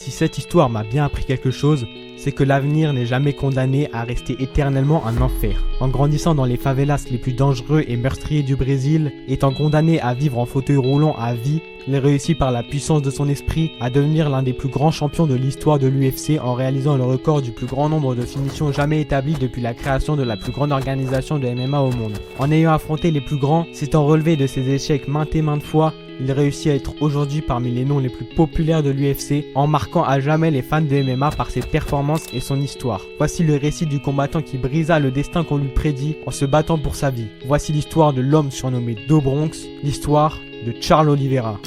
Si cette histoire m'a bien appris quelque chose, c'est que l'avenir n'est jamais condamné à rester éternellement un enfer. En grandissant dans les favelas les plus dangereux et meurtriers du Brésil, étant condamné à vivre en fauteuil roulant à vie, il réussit par la puissance de son esprit à devenir l'un des plus grands champions de l'histoire de l'UFC en réalisant le record du plus grand nombre de finitions jamais établi depuis la création de la plus grande organisation de MMA au monde. En ayant affronté les plus grands, s'étant relevé de ses échecs maintes et maintes fois, il réussit à être aujourd'hui parmi les noms les plus populaires de l'UFC en marquant à jamais les fans de MMA par ses performances et son histoire. Voici le récit du combattant qui brisa le destin qu'on lui prédit en se battant pour sa vie. Voici l'histoire de l'homme surnommé Do Bronx, l'histoire de Charles Oliveira.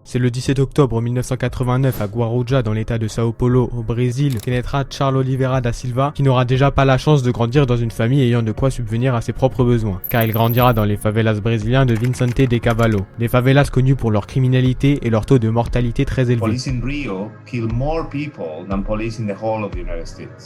C'est le 17 octobre 1989 à Guarujá dans l'état de Sao Paulo au Brésil que naîtra Charles Oliveira da Silva qui n'aura déjà pas la chance de grandir dans une famille ayant de quoi subvenir à ses propres besoins car il grandira dans les favelas brésiliens de Vicente de Cavallo, des favelas connues pour leur criminalité et leur taux de mortalité très élevé.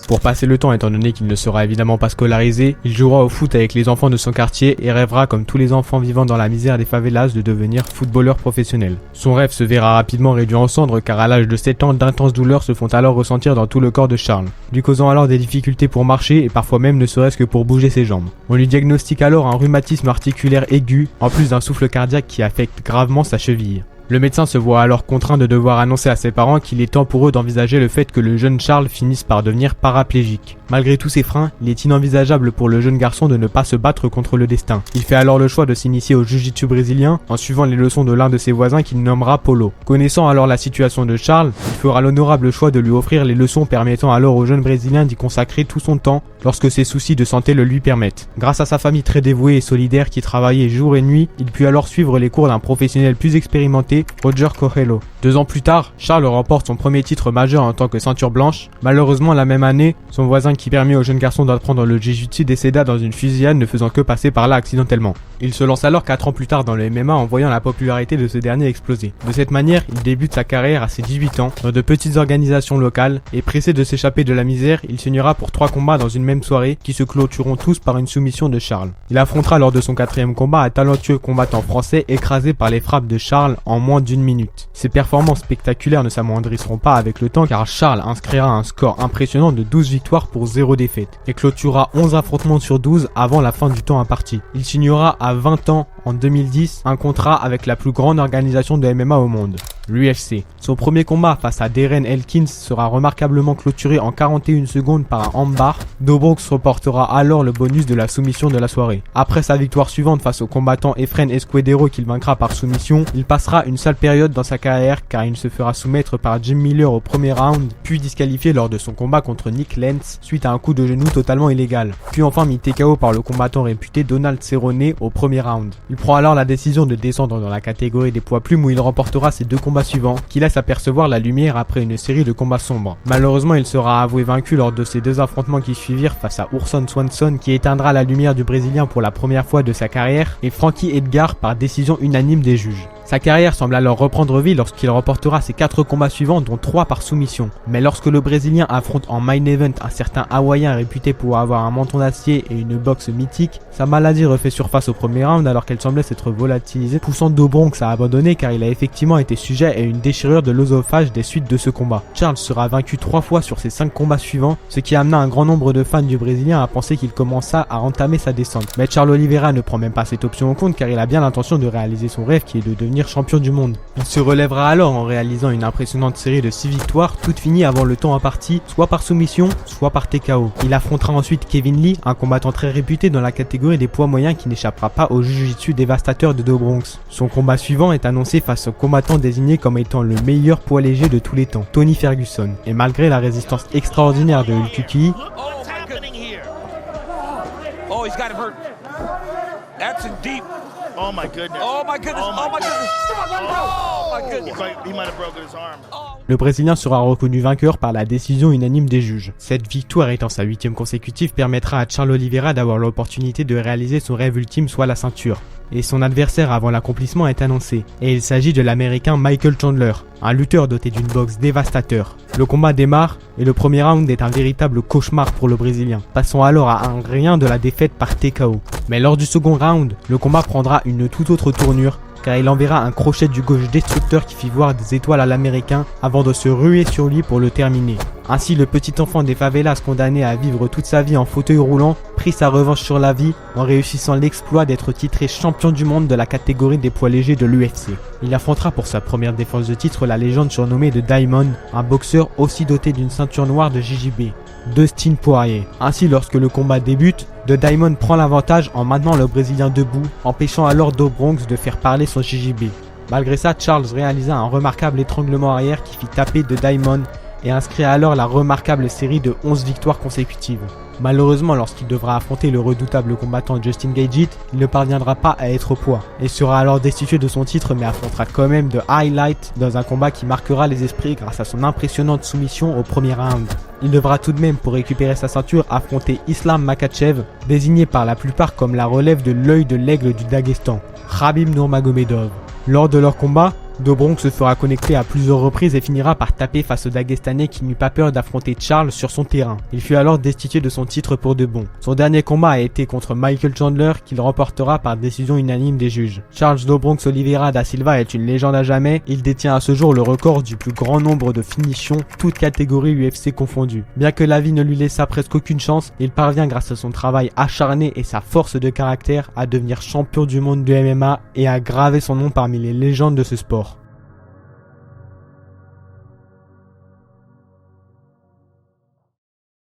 Pour passer le temps étant donné qu'il ne sera évidemment pas scolarisé, il jouera au foot avec les enfants de son quartier et rêvera comme tous les enfants vivant dans la misère des favelas de devenir footballeur professionnel. Son rêve se verra rapidement réduit en cendres car à l'âge de 7 ans d'intenses douleurs se font alors ressentir dans tout le corps de Charles, lui causant alors des difficultés pour marcher et parfois même ne serait-ce que pour bouger ses jambes. On lui diagnostique alors un rhumatisme articulaire aigu en plus d'un souffle cardiaque qui affecte gravement sa cheville. Le médecin se voit alors contraint de devoir annoncer à ses parents qu'il est temps pour eux d'envisager le fait que le jeune Charles finisse par devenir paraplégique. Malgré tous ces freins, il est inenvisageable pour le jeune garçon de ne pas se battre contre le destin. Il fait alors le choix de s'initier au jiu-jitsu brésilien en suivant les leçons de l'un de ses voisins qu'il nommera Polo. Connaissant alors la situation de Charles, il fera l'honorable choix de lui offrir les leçons permettant alors au jeune brésilien d'y consacrer tout son temps lorsque ses soucis de santé le lui permettent. Grâce à sa famille très dévouée et solidaire qui travaillait jour et nuit, il put alors suivre les cours d'un professionnel plus expérimenté, Roger Coelho. 2 ans plus tard, Charles remporte son premier titre majeur en tant que ceinture blanche. Malheureusement, la même année, son voisin qui permit au jeune garçon d'apprendre le jiu-jitsu décéda dans une fusillade ne faisant que passer par là accidentellement. Il se lance alors 4 ans plus tard dans le MMA en voyant la popularité de ce dernier exploser. De cette manière, il débute sa carrière à ses 18 ans dans de petites organisations locales et pressé de s'échapper de la misère, il s'unira pour 3 combats dans une même soirée qui se clôtureront tous par une soumission de Charles. Il affrontera lors de son 4e combat un talentueux combattant français écrasé par les frappes de Charles en moins d'1 minute. Ses performances spectaculaires ne s'amoindrisseront pas avec le temps car Charles inscrira un score impressionnant de 12 victoires pour 0 défaite et clôturera 11 affrontements sur 12 avant la fin du temps imparti. Il signera à 20 ans en 2010 un contrat avec la plus grande organisation de MMA au monde, l'UFC. Son premier combat face à Darren Elkins sera remarquablement clôturé en 41 secondes par un armbar. Do Bronx reportera alors le bonus de la soumission de la soirée. Après sa victoire suivante face au combattant Efren Escudero qu'il vaincra par soumission, il passera une sale période dans sa carrière car il se fera soumettre par Jim Miller au premier round, puis disqualifié lors de son combat contre Nick Lentz suite à un coup de genou totalement illégal, puis enfin mis TKO par le combattant réputé Donald Cerrone au premier round. Il prend alors la décision de descendre dans la catégorie des poids plumes où il remportera ses 2 combats suivants, qui laissent apercevoir la lumière après une série de combats sombres. Malheureusement, il sera avoué vaincu lors de ces 2 affrontements qui suivirent face à Urson Swanson qui éteindra la lumière du Brésilien pour la première fois de sa carrière et Frankie Edgar par décision unanime des juges. Sa carrière semble alors reprendre vie lorsqu'il remportera ses 4 combats suivants dont 3 par soumission. Mais lorsque le Brésilien affronte en main event un certain Hawaïen réputé pour avoir un menton d'acier et une boxe mythique, sa maladie refait surface au premier round alors qu'elle semblait s'être volatilisée, poussant Do Bronx à abandonner car il a effectivement été sujet à une déchirure de l'œsophage des suites de ce combat. Charles sera vaincu 3 fois sur ses 5 combats suivants, ce qui amena un grand nombre de fans du Brésilien à penser qu'il commença à entamer sa descente. Mais Charles Oliveira ne prend même pas cette option en compte car il a bien l'intention de réaliser son rêve qui est de devenir champion du monde. Il se relèvera alors en réalisant une impressionnante série de 6 victoires, toutes finies avant le temps imparti, soit par soumission, soit par TKO. Il affrontera ensuite Kevin Lee, un combattant très réputé dans la catégorie des poids moyens qui n'échappera pas au jiu-jitsu dévastateur de Do Bronx. Son combat suivant est annoncé face au combattant désigné comme étant le meilleur poids léger de tous les temps, Tony Ferguson. Et malgré la résistance extraordinaire de Hulk Oh, he's got him hurt. That's in deep. Oh my goodness. Oh my goodness. Oh my Oh my goodness. goodness. Oh my goodness. He might have broken his arm. Oh. Le Brésilien sera reconnu vainqueur par la décision unanime des juges. Cette victoire étant sa 8e consécutive permettra à Charles Oliveira d'avoir l'opportunité de réaliser son rêve ultime, soit la ceinture. Et son adversaire avant l'accomplissement est annoncé, et il s'agit de l'Américain Michael Chandler, un lutteur doté d'une boxe dévastateur. Le combat démarre, et le premier round est un véritable cauchemar pour le Brésilien, passant alors à un rien de la défaite par TKO. Mais lors du second round, le combat prendra une toute autre tournure, car il enverra un crochet du gauche destructeur qui fit voir des étoiles à l'Américain avant de se ruer sur lui pour le terminer. Ainsi, le petit enfant des favelas condamné à vivre toute sa vie en fauteuil roulant prit sa revanche sur la vie en réussissant l'exploit d'être titré champion du monde de la catégorie des poids légers de l'UFC. Il affrontera pour sa première défense de titre la légende surnommée de Diamond, un boxeur aussi doté d'une ceinture noire de JJB, Dustin Poirier. Ainsi, lorsque le combat débute, The Diamond prend l'avantage en maintenant le Brésilien debout, empêchant alors Do Bronx de faire parler son JJB. Malgré ça, Charles réalisa un remarquable étranglement arrière qui fit taper The Diamond et inscrit alors la remarquable série de 11 victoires consécutives. Malheureusement, lorsqu'il devra affronter le redoutable combattant Justin Gaethje, il ne parviendra pas à être au poids et sera alors destitué de son titre, mais affrontera quand même The Highlight dans un combat qui marquera les esprits grâce à son impressionnante soumission au premier round. Il devra tout de même, pour récupérer sa ceinture, affronter Islam Makhachev, désigné par la plupart comme la relève de l'œil de l'aigle du Daghestan, Khabib Nurmagomedov. Lors de leur combat, Do Bronx se fera connecter à plusieurs reprises et finira par taper face au Dagestanais qui n'eut pas peur d'affronter Charles sur son terrain. Il fut alors destitué de son titre pour de bon. Son dernier combat a été contre Michael Chandler qu'il remportera par décision unanime des juges. Charles Do Bronx Oliveira da Silva est une légende à jamais. Il détient à ce jour le record du plus grand nombre de finitions, toutes catégories UFC confondues. Bien que la vie ne lui laissa presque aucune chance, il parvient grâce à son travail acharné et sa force de caractère à devenir champion du monde du MMA et à graver son nom parmi les légendes de ce sport.